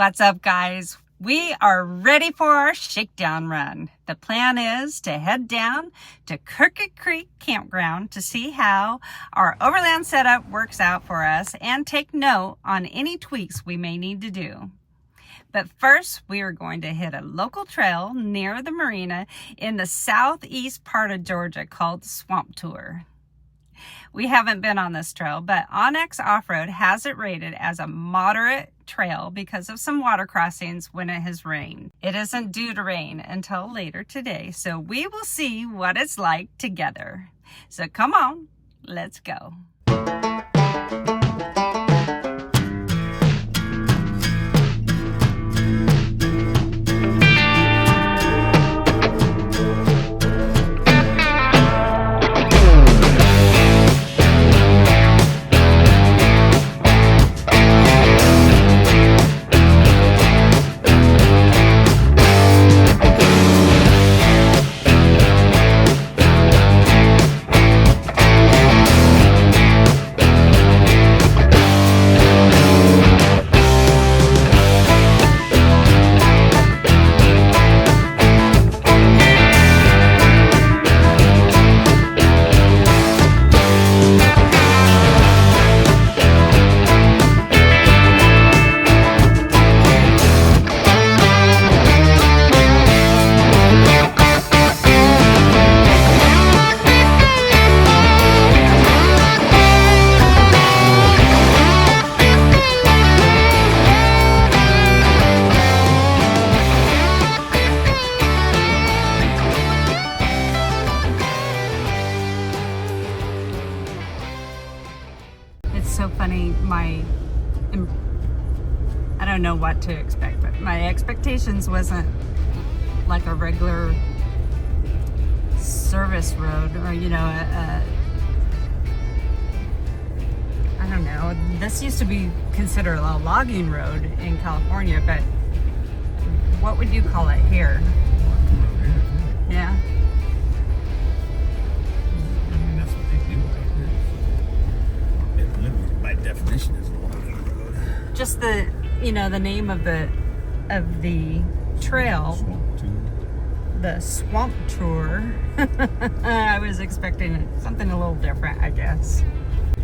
What's up, guys? We are ready for our shakedown run. The plan is to head down to Crooked Creek Campground to see how our Overland setup works out for us and take note on any tweaks we may need to do. But first, we are going to hit a local trail near the marina in the southeast part of Georgia called the Swamp Tour. We haven't been on this trail, but Onyx Offroad has it rated as a moderate trail because of some water crossings when it has rained. It isn't due to rain until later today, so we will see what it's like together. So come on, let's go. So funny, I don't know what to expect, but my expectations wasn't like a regular service road or, you know, I don't know, this used to be considered a logging road in California, but what would you call it here? Yeah. Definition is a logging road. Just the, you know, the name of the trail. Swamp Tour. The Swamp Tour. I was expecting something a little different, I guess.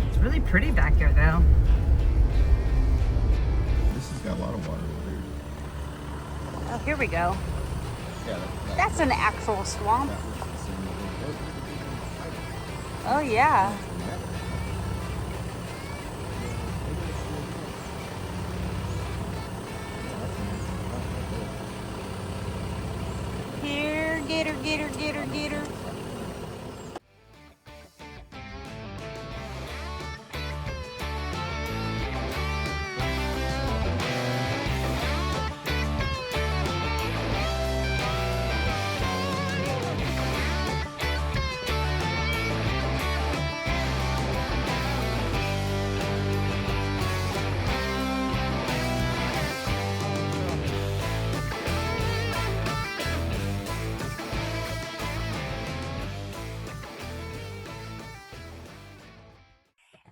It's really pretty back here, though. This has got a lot of water over here. Oh, here we go. Yeah, That's an actual swamp. that was the same road. Oh, yeah. Here, get her, get her, get her, get her.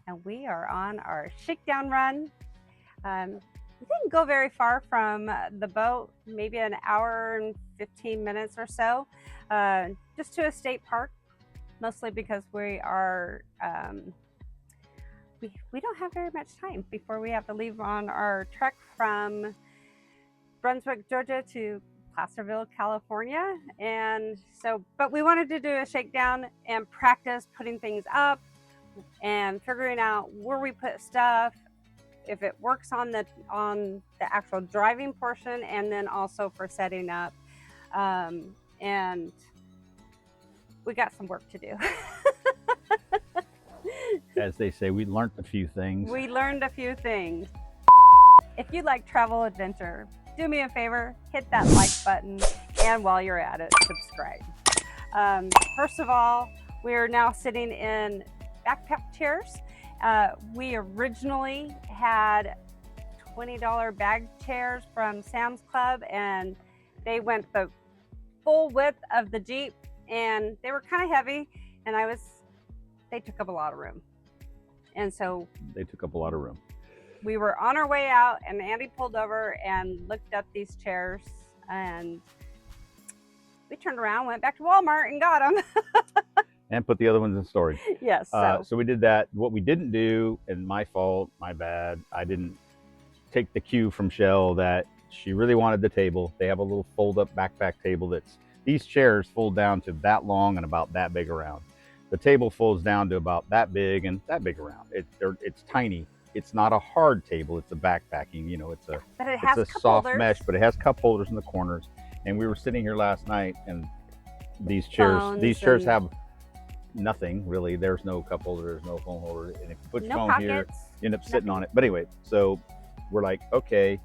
And we are on our shakedown run. We didn't go very far from the boat, maybe an hour and 15 minutes or so, just to a state park, mostly because we are, we don't have very much time before we have to leave on our trek from Brunswick, Georgia to Placerville, California. And so, but we wanted to do a shakedown and practice putting things up and figuring out where we put stuff, if it works on the actual driving portion, and then also for setting up. And we got some work to do. As they say, we learned a few things. We learned a few things. If you like travel adventure, do me a favor, hit that like button, and while you're at it, subscribe. First of all, we are now sitting in backpack chairs. We originally had $20 bag chairs from Sam's Club, and they went the full width of the Jeep, and they were kind of heavy, and they took up a lot of room. And so they took up a lot of room. we were on our way out, and Andy pulled over and looked up these chairs, and we turned around, went back to Walmart and got them. And put the other ones in storage. Yes. So we did that. What we didn't do, and my fault, my bad, I didn't take the cue from Shell that she really wanted the table. They have a little fold-up backpack table that's, these chairs fold down to that long and about that big around. The table folds down to about that big and that big around. It's tiny. It's not a hard table. It's a backpacking, you know, it's a, but it has it's a cup soft holders. mesh, but it has cup holders in the corners. And we were sitting here last night, and these chairs have nothing really. There's no cup holder, there's no phone holder, and if you put your phone pockets, here, you end up sitting on it. But anyway, so we're like, okay,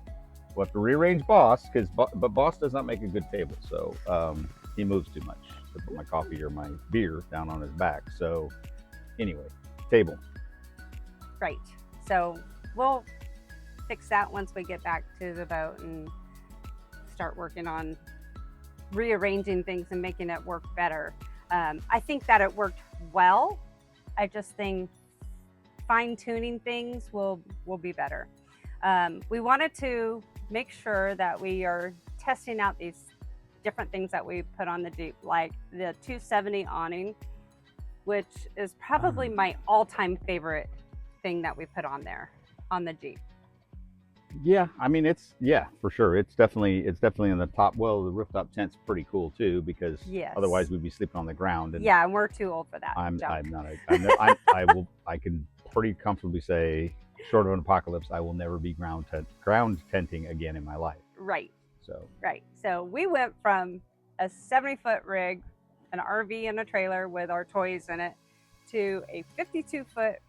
we'll have to rearrange Boss, because but Boss does not make a good table, so he moves too much to put my coffee or my beer down on his back. So anyway, table. Right. So we'll fix that once we get back to the boat and start working on rearranging things and making it work better. I think that it worked well. I just think fine-tuning things will be better. We wanted to make sure that we are testing out these different things that we put on the Jeep, like the 270 awning, which is probably my all-time favorite thing that we put on there on the Jeep. Yeah, I mean, it's, yeah, for sure. It's definitely in the top. Well, the rooftop tent's pretty cool too, because Yes. otherwise we'd be sleeping on the ground. And Yeah, and we're too old for that. I'm junk. not. I can pretty comfortably say, short of an apocalypse, I will never be ground tenting again in my life. Right. So. Right. So we went from a 70-foot rig, an RV and a trailer with our toys in it, to a 52-foot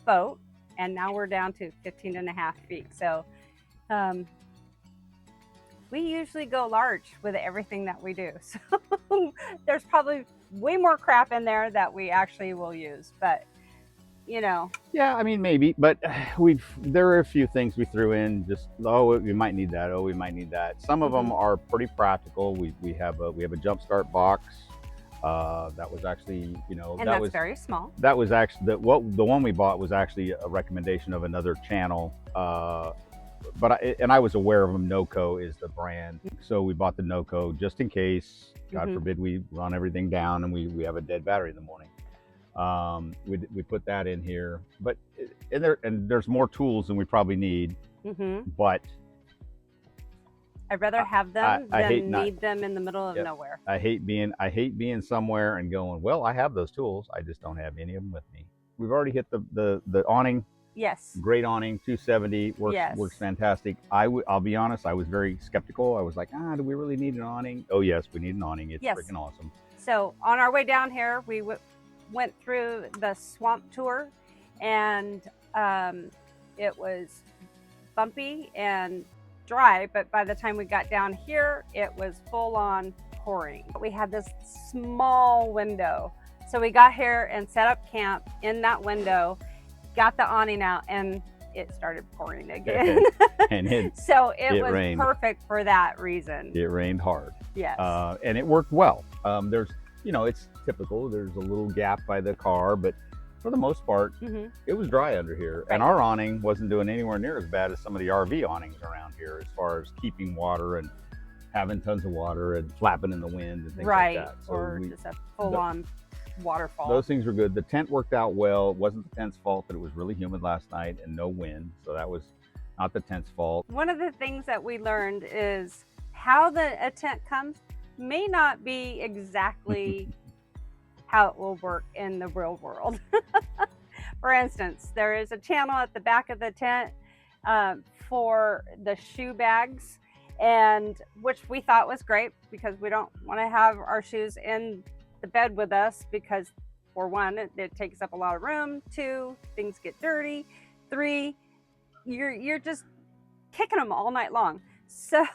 boat, and now we're down to 15 and a half feet. So we usually go large with everything that we do. So there's probably way more crap in there that we actually will use, but you know. Yeah, I mean, maybe, but there are a few things we threw in, just, oh, we might need that, oh, we might need that. Some of them are pretty practical. We have a jumpstart box. That was actually, you know, and that that's was very small. That was actually the one we bought was actually a recommendation of another channel. But I was aware of them. Noco is the brand, so we bought the Noco just in case, God forbid, we run everything down and we have a dead battery in the morning. We put that in here, but there's more tools than we probably need. But I'd rather have them than need them in the middle of nowhere. I hate being somewhere and going, well, I have those tools, I just don't have any of them with me. We've already hit the awning. Yes. Great awning, 270, works fantastic. I'll be honest, I was very skeptical. I was like, do we really need an awning? Oh yes, we need an awning. It's freaking awesome. So on our way down here, we went through the swamp tour, and it was bumpy and dry, but by the time we got down here, it was full on pouring. We had this small window, so we got here and set up camp in that window, got the awning out, and it started pouring again. So it was rained. Perfect for that reason. It rained hard. Yes. And it worked well. There's, you know, it's typical. There's a little gap by the car, but for the most part, it was dry under here. Right. And our awning wasn't doing anywhere near as bad as some of the RV awnings around here, as far as keeping water and having tons of water and flapping in the wind and things like that. So or just a full-on waterfall. Those things were good. The tent worked out well. It wasn't the tent's fault that it was really humid last night and no wind, so that was not the tent's fault. One of the things that we learned is how a tent comes may not be exactly how it will work in the real world. For instance, there is a channel at the back of the tent for the shoe bags, and which we thought was great because we don't want to have our shoes in the bed with us, because for one, it takes up a lot of room. 2, things get dirty. 3, you're just kicking them all night long. So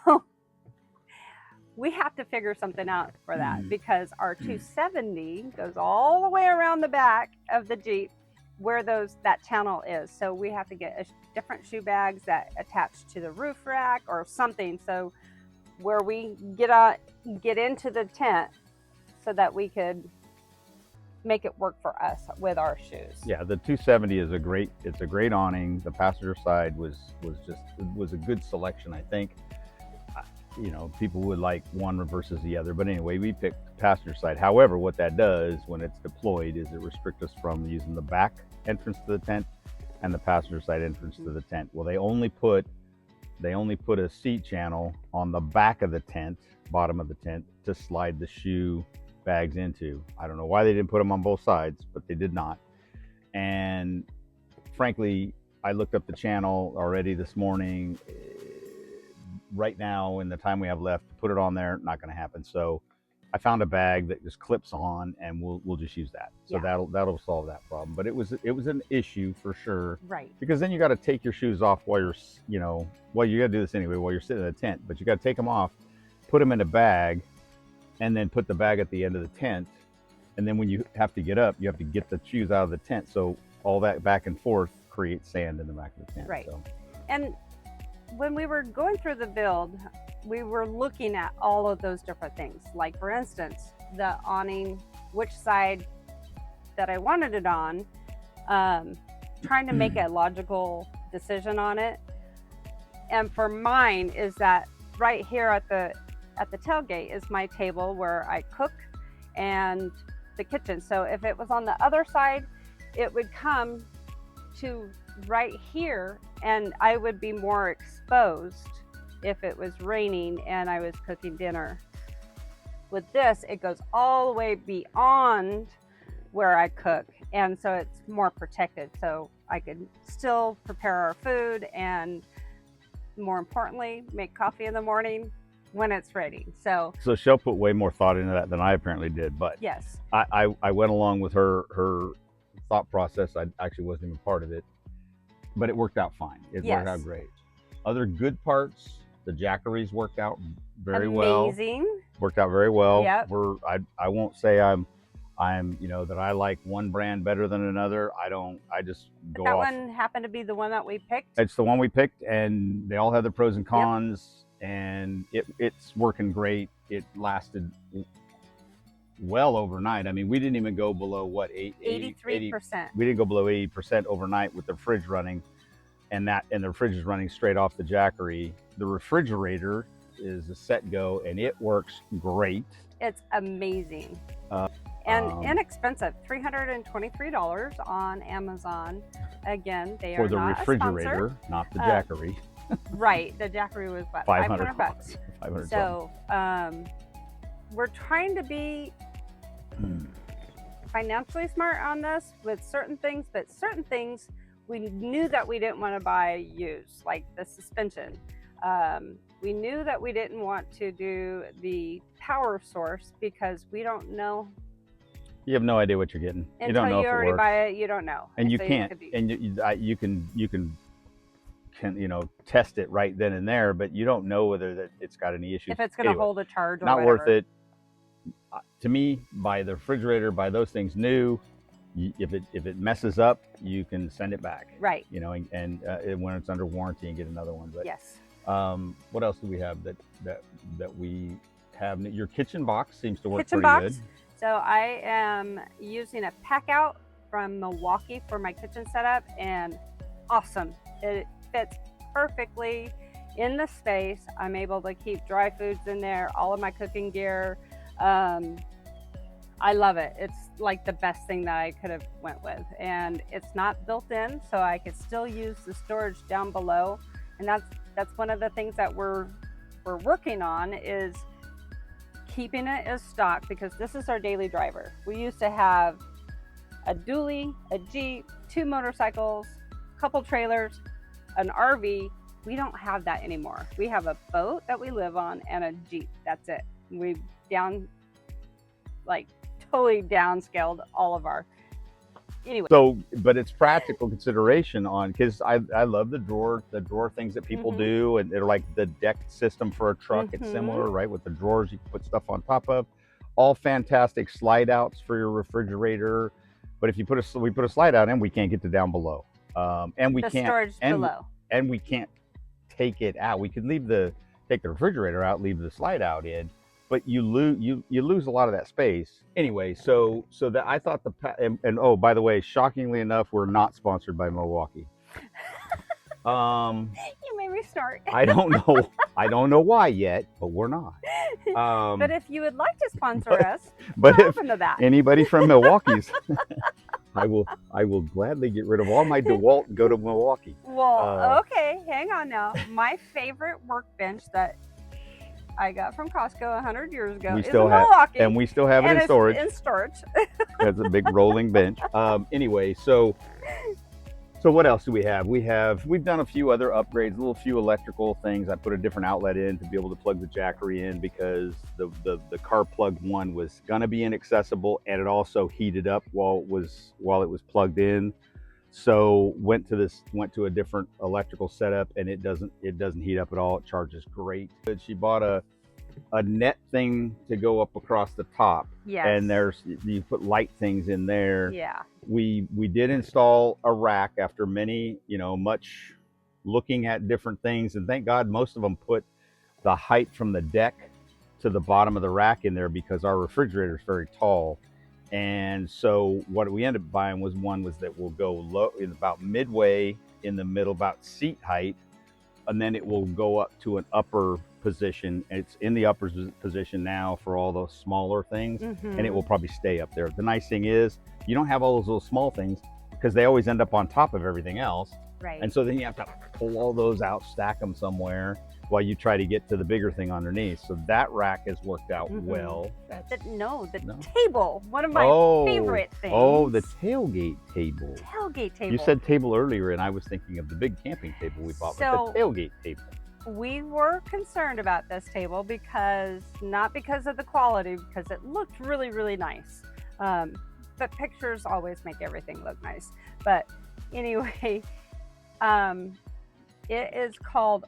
we have to figure something out for that, because our 270 goes all the way around the back of the Jeep where that channel is. So we have to get different shoe bags that attach to the roof rack or something, so where we get into the tent, so that we could make it work for us with our shoes. Yeah, the 270 is it's a great awning. The passenger side was a good selection, I think. You know, people would like one versus the other, but anyway, we picked passenger side. However, what that does when it's deployed is it restricts us from using the back entrance to the tent and the passenger side entrance to the tent. Well, they only put a seat channel on the back of the tent, bottom of the tent, to slide the shoe bags into. I don't know why they didn't put them on both sides, but they did not. And frankly, I looked up the channel already this morning. Right now, in the time we have left, to put it on there, not going to happen. So I found a bag that just clips on, and we'll just use that. So Yeah. that'll solve that problem. But it was an issue for sure, Right. because then you got to take your shoes off while you're, you know, well, you got to do this anyway while you're sitting in the tent, but you got to take them off, put them in a bag, and then put the bag at the end of the tent. And then when you have to get up, you have to get the shoes out of the tent. So all that back and forth creates sand in the back of the tent. Right. So. And when we were going through the build, we were looking at all of those different things. Like for instance, the awning, which side that I wanted it on, trying to make a logical decision on it. And for mine is that right here at the tailgate is my table where I cook and the kitchen. So if it was on the other side, it would come to right here and I would be more exposed if it was raining and I was cooking dinner. With this, it goes all the way beyond where I cook, and so it's more protected, so I could still prepare our food and, more importantly, make coffee in the morning when it's ready. So Shell put way more thought into that than I apparently did, but yes, I went along with her thought process. I actually wasn't even part of it, but it worked out fine. It worked out great. Other good parts, the Jackeries worked out very well. Amazing. Worked out very well. Yep. I won't say I'm that I like one brand better than another. I just go that off. one happened to be the one that we picked. It's the one we picked, and they all have their pros and cons, and it's working great. It lasted well overnight. I mean, we didn't even go below what 83%. We didn't go below 80% overnight with the fridge running, and the fridge is running straight off the Jackery. The refrigerator is a set go, and it works great. It's amazing. And inexpensive, $323 on Amazon. Again, they are for the not refrigerator, a sponsor. not the Jackery. Right, the Jackery was what, 500 bucks. 500. So we're trying to be financially smart on this with certain things, but certain things we knew that we didn't want to buy used, like the suspension. We knew that we didn't want to do the power source because we don't know. You have no idea what you're getting. Until you don't know you if already it works. buy it, you don't know. And you so can't. And you can test it right then and there, but you don't know whether it's got any issues. If it's going to hold a charge or not whatever. worth it. To me, buy the refrigerator, buy those things new. If it messes up, you can send it back. Right. You know, and when it's under warranty and get another one. But yes. What else do we have that we have? Your kitchen box seems to work Kitchen pretty box. good. So I am using a Packout from Milwaukee for my kitchen setup, and awesome. It fits perfectly in the space. I'm able to keep dry foods in there, all of my cooking gear. I love it. It's like the best thing that I could have went with, and it's not built in, so I could still use the storage down below. And that's one of the things that we're working on, is keeping it as stock, because this is our daily driver. We used to have a dually, a Jeep, 2 motorcycles, a couple trailers, an RV. We don't have that anymore. We have a boat that we live on and a Jeep. That's it. We've totally downscaled all of our, anyway. So, but it's practical consideration on, because I love the drawer things that people do, and they're like the deck system for a truck. It's similar, right? With the drawers, you can put stuff on top of. All fantastic slide outs for your refrigerator. But if you we put a slide out in, we can't get to down below, and we the can't storage below, and we can't take it out. We could take the refrigerator out, leave the slide out in, but you lose a lot of that space anyway. So that I thought and oh, by the way, shockingly enough, we're not sponsored by Milwaukee. You made me snort. I don't know why yet, but we're not. But if you would like to sponsor us, but we're if open to that. anybody from Milwaukee's, I will gladly get rid of all my DeWalt and go to Milwaukee. Well, okay, hang on now. My favorite workbench that I got from Costco 100 years ago is in Milwaukee. And we still have it in storage. In storage. It's a big rolling bench. Anyway, so what else do we have? We've done a few other upgrades, a few electrical things. I put a different outlet in to be able to plug the Jackery in because the car plug one was gonna be inaccessible, and it also heated up while it was plugged in. So went to a different electrical setup, and it doesn't heat up at all. It charges great. She bought a net thing to go up across the top. Yes. And you put light things in there. Yeah. We did install a rack after much looking at different things, and thank God most of them put the height from the deck to the bottom of the rack in there because our refrigerator is very tall. And so what we ended up buying was that will go low in about midway in the middle, about seat height, and then it will go up to an upper position. It's in the upper position now for all those smaller things, and it will probably stay up there. The nice thing is you don't have all those little small things because they always end up on top of everything else. Right. And so then you have to pull all those out, stack them somewhere while you try to get to the bigger thing underneath. So that rack has worked out well. The table, one of my favorite things. Oh, the tailgate table. Tailgate table. You said table earlier, and I was thinking of the big camping table we bought, but the tailgate table. We were concerned about this table not because of the quality, because it looked really, really nice. But pictures always make everything look nice. But anyway, it is called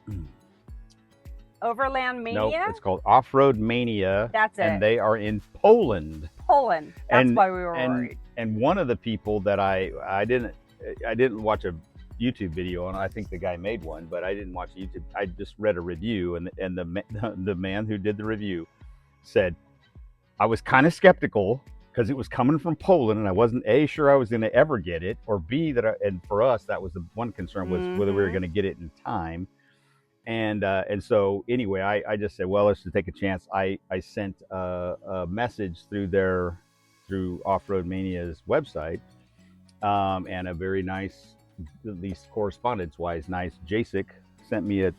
Overland Mania? No, it's called Offroad Mania. That's it. And they are in Poland. That's why we were worried. And one of the people that I didn't watch a YouTube video on. I think the guy made one, but I didn't watch YouTube. I just read a review, and the man who did the review said, I was kind of skeptical because it was coming from Poland, and I wasn't sure I was going to ever get it, or B, and for us that was the one concern was whether we were going to get it in time. And so anyway, I just said, well, let's just take a chance. I sent a message through Offroad Mania's website, and a very nice, at least correspondence-wise, nice Jacek sent me a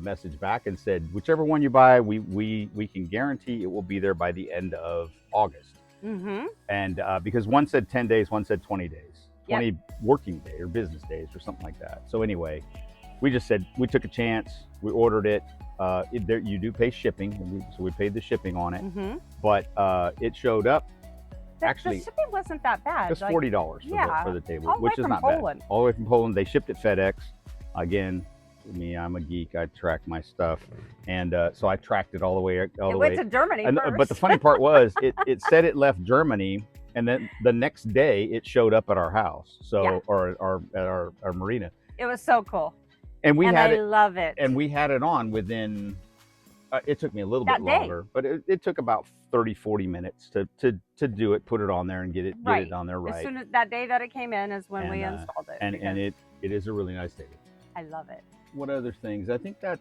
message back and said, whichever one you buy, we can guarantee it will be there by the end of August. And because one said 10 days, one said 20 days, 20 working days or business days or something like that. So anyway, we just said, we took a chance, we ordered it. You do pay shipping, so we paid the shipping on it, but it showed up. Actually, the shipping wasn't that bad. Just $40 for the table, which is not Poland. bad. All the way from Poland. They shipped it FedEx. Again, me, I'm a geek. I track my stuff, and so I tracked it all the way. It went to Germany first. But the funny part was, it said it left Germany, and then the next day it showed up at our house. So or at our marina. It was so cool. And I love it. And we had it on within. It took me a little bit longer, but it took about 30-40 minutes to do it, put it on there, and get it on there right. As soon as that day that it came in is when we installed it. And it is a really nice table. I love it. What other things? I think are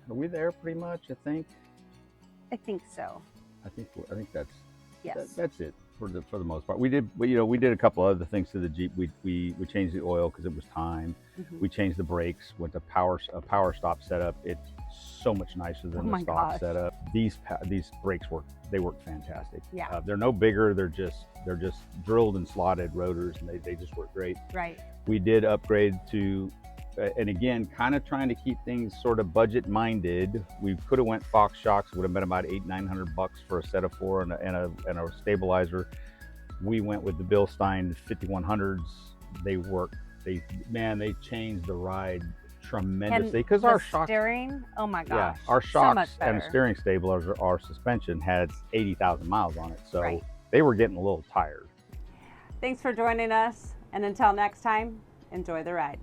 we there pretty much? I think so. I think that's that's it for the most part. We did a couple other things to the Jeep. We changed the oil because it was time. We changed the brakes, went to a power stop setup. It's so much nicer than the stock setup. These brakes work fantastic. Yeah. They're no bigger. They're just drilled and slotted rotors, and they just work great. Right. We did upgrade to, and again, kind of trying to keep things sort of budget minded. We could have went Fox shocks. Would have been about $800-900 for a set of 4 and a stabilizer. We went with the Bilsteins 5100s. They work. They changed the ride tremendously because our shocks, steering, oh my gosh, our shocks so and steering stabilizer, our suspension had 80,000 miles on it, so they were getting a little tired. Thanks for joining us, and until next time, enjoy the ride.